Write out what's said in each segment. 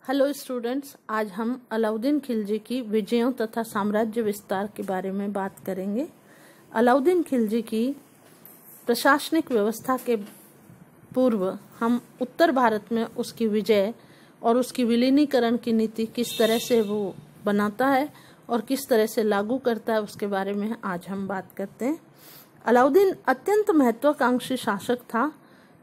Hello students, आज हम अलाउद्दीन खिलजी की विजयों तथा साम्राज्य विस्तार के बारे में बात करेंगे। अलाउद्दीन खिलजी की प्रशासनिक व्यवस्था के पूर्व हम उत्तर भारत में उसकी विजय और उसकी विलीनीकरण की नीति किस तरह से वो बनाता है और किस तरह से लागू करता है उसके बारे में आज हम बात करते हैं। अलाउद्दीन अत्यंत महत्वाकांक्षी शासक था।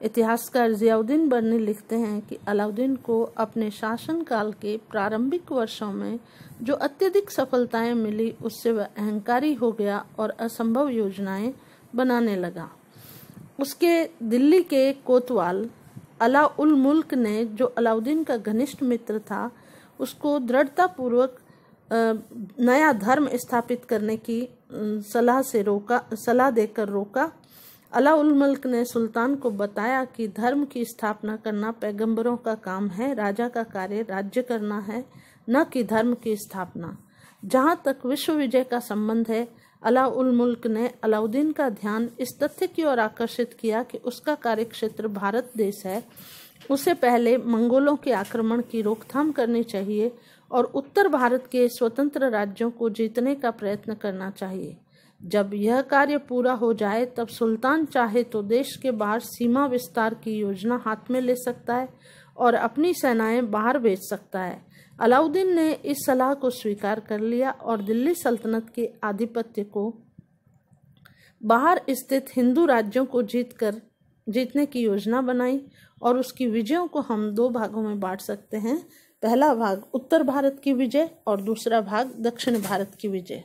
इतिहासकार जियाउद्दीन बर्नी लिखते हैं कि अलाउद्दीन को अपने शासनकाल के प्रारंभिक वर्षों में जो अत्यधिक सफलताएं मिली उससे वह अहंकारी हो गया और असंभव योजनाएं बनाने लगा। उसके दिल्ली के कोतवाल अला उल मुल्क ने, जो अलाउद्दीन का घनिष्ठ मित्र था, उसको दृढ़तापूर्वक नया धर्म स्थापित करने की सलाह देकर रोका। अला उल मुल्क ने सुल्तान को बताया कि धर्म की स्थापना करना पैगंबरों का काम है, राजा का कार्य राज्य करना है, न कि धर्म की स्थापना। जहाँ तक विश्व विजय का संबंध है, अला उल मुल्क ने अलाउद्दीन का ध्यान इस तथ्य की ओर आकर्षित किया कि उसका कार्यक्षेत्र भारत देश है, उसे पहले मंगोलों के आक्रमण की रोकथाम करनी चाहिए और उत्तर भारत के स्वतंत्र राज्यों को जीतने का प्रयत्न करना चाहिए। जब यह कार्य पूरा हो जाए तब सुल्तान चाहे तो देश के बाहर सीमा विस्तार की योजना हाथ में ले सकता है और अपनी सेनाएं बाहर भेज सकता है। अलाउद्दीन ने इस सलाह को स्वीकार कर लिया और दिल्ली सल्तनत के आधिपत्य को बाहर स्थित हिंदू राज्यों को जीतने की योजना बनाई और उसकी विजयों को हम दो भागों में बांट सकते हैं। पहला भाग उत्तर भारत की विजय और दूसरा भाग दक्षिण भारत की विजय।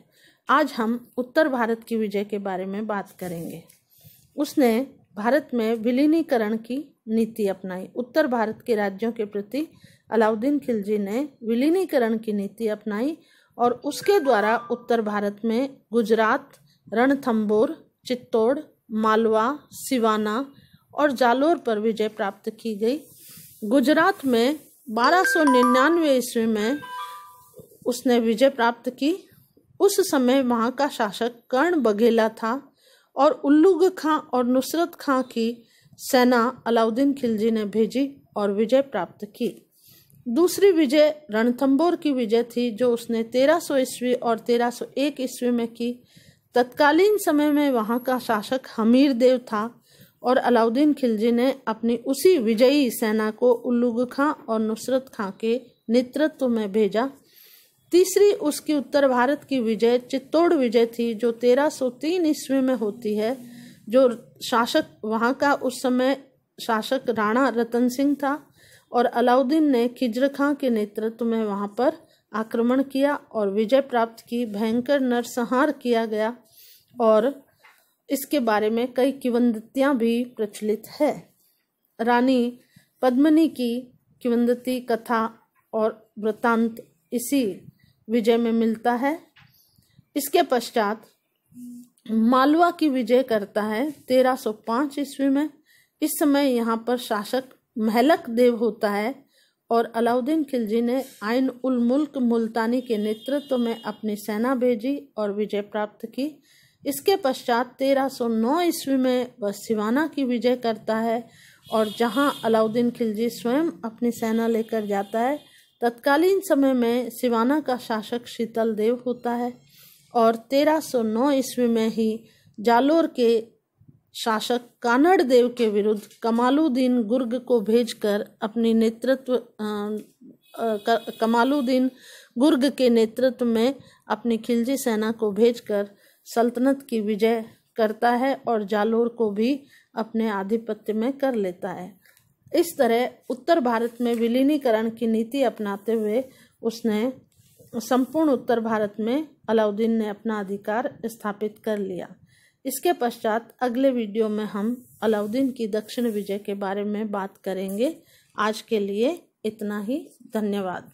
आज हम उत्तर भारत की विजय के बारे में बात करेंगे। उसने भारत में विलीनीकरण की नीति अपनाई। उत्तर भारत के राज्यों के प्रति अलाउद्दीन खिलजी ने विलीनीकरण की नीति अपनाई और उसके द्वारा उत्तर भारत में गुजरात, रणथंबोर, चित्तौड़, मालवा, सिवाना और जालोर पर विजय प्राप्त की गई। गुजरात में 1299 ईस्वी में उसने विजय प्राप्त की। उस समय वहाँ का शासक कर्ण बघेला था और उल्लुग खां और नुसरत खां की सेना अलाउद्दीन खिलजी ने भेजी और विजय प्राप्त की। दूसरी विजय रणथंबोर की विजय थी, जो उसने 1300 ईस्वी और 1301 ईस्वी में की। तत्कालीन समय में वहाँ का शासक हमीर देव था और अलाउद्दीन खिलजी ने अपनी उसी विजयी सेना को उल्लुग खां और नुसरत खां के नेतृत्व में भेजा। तीसरी उसकी उत्तर भारत की विजय चित्तौड़ विजय थी, जो 1303 ईस्वी में होती है। जो शासक वहाँ का उस समय शासक राणा रतन सिंह था और अलाउद्दीन ने खिज्र खां के नेतृत्व में वहाँ पर आक्रमण किया और विजय प्राप्त की। भयंकर नरसंहार किया गया और इसके बारे में कई किंवदंतियाँ भी प्रचलित है। रानी पद्मिनी की किंवदंती कथा और वृत्तांत इसी विजय में मिलता है। इसके पश्चात मालवा की विजय करता है 1305 ईस्वी में। इस समय यहाँ पर शासक महलक देव होता है और अलाउद्दीन खिलजी ने आइन उल मुल्क मुल्तानी के नेतृत्व में अपनी सेना भेजी और विजय प्राप्त की। इसके पश्चात 1309 ईस्वी में वह सिवाना की विजय करता है और जहाँ अलाउद्दीन खिलजी स्वयं अपनी सेना लेकर जाता है। तत्कालीन समय में सिवाना का शासक शीतल देव होता है और 1309 ईस्वी में ही जालोर के शासक कानड़ देव के विरुद्ध कमालुद्दीन गुर्ग को भेजकर अपनी कमालुद्दीन गुर्ग के नेतृत्व में अपनी खिलजी सेना को भेजकर सल्तनत की विजय करता है और जालोर को भी अपने आधिपत्य में कर लेता है। इस तरह उत्तर भारत में विलीनीकरण की नीति अपनाते हुए उसने संपूर्ण उत्तर भारत में अलाउद्दीन ने अपना अधिकार स्थापित कर लिया। इसके पश्चात अगले वीडियो में हम अलाउद्दीन की दक्षिण विजय के बारे में बात करेंगे। आज के लिए इतना ही। धन्यवाद।